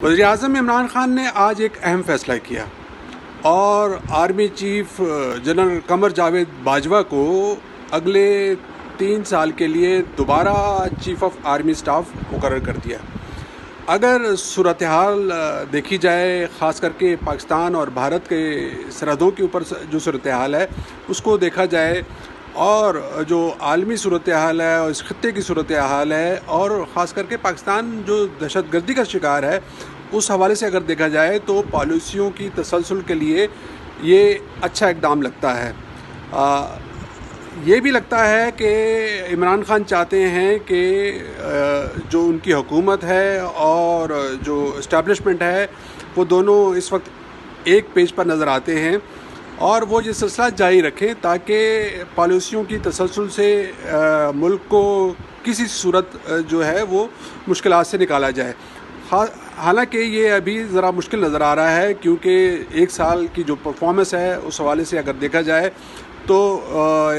वज़ीर-ए-आज़म इमरान खान ने आज एक अहम फ़ैसला किया और आर्मी चीफ़ जनरल क़मर जावेद बाजवा को अगले 3 साल के लिए दोबारा चीफ़ ऑफ आर्मी स्टाफ मुकर्रर कर दिया। अगर सूरत हाल देखी जाए, ख़ास करके पाकिस्तान और भारत के सरहदों के ऊपर जो सूरत हाल है उसको देखा जाए, और जो आलमी सूरत हाल है और इस खत्ते की सूरत हाल है, और ख़ास करके पाकिस्तान जो दहशतगर्दी का शिकार है, उस हवाले से अगर देखा जाए तो पॉलिसियों की तसलसल के लिए ये अच्छा इक़दाम लगता है। ये भी लगता है कि इमरान खान चाहते हैं कि जो उनकी हुकूमत है और जो इस्टेब्लिशमेंट है वो दोनों इस वक्त एक पेज पर नज़र आते हैं, और वो ये सिलसिला जारी रखें ताकि पॉलिसियों की तसलसल से मुल्क को किसी सूरत जो है वो मुश्किलात से निकाला जाए। हालांकि ये अभी ज़रा मुश्किल नज़र आ रहा है, क्योंकि 1 साल की जो परफॉर्मेंस है उस हवाले से अगर देखा जाए तो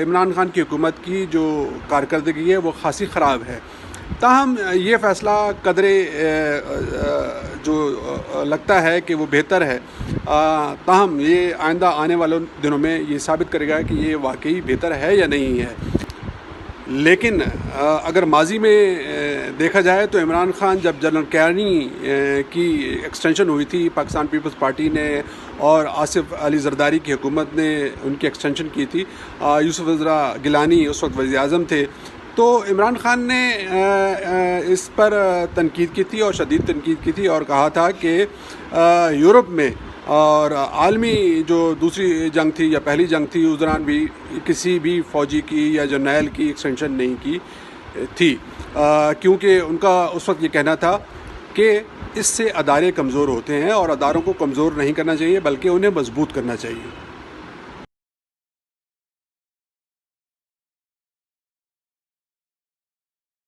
इमरान खान की हुकूमत की जो कारकर्दगी है वो खासी ख़राब है। ताहम ये फ़ैसला कदरे जो लगता है कि वो बेहतर है, ताहम ये आइंदा आने वाले दिनों में ये साबित करेगा कि ये वाकई बेहतर है या नहीं है। लेकिन अगर माजी में देखा जाए तो इमरान खान जब जनरल कैनी की एक्सटेंशन हुई थी, पाकिस्तान पीपल्स पार्टी ने और आसिफ अली जरदारी की हुकूमत ने उनकी एक्सटेंशन की थी, यूसुफ रज़ा गिलानी उस वक्त वज़ीर-ए-आज़म थे, तो इमरान खान ने इस पर तनकीद की थी और शदीद तनकीद की थी और कहा था कि यूरोप में और आलमी जो दूसरी जंग थी या पहली जंग थी उस दौरान भी किसी भी फ़ौजी की या जर्नैल की एक्सटेंशन नहीं की थी, क्योंकि उनका उस वक्त ये कहना था कि इससे अदारे कमज़ोर होते हैं और अदारों को कमज़ोर नहीं करना चाहिए बल्कि उन्हें मजबूत करना चाहिए।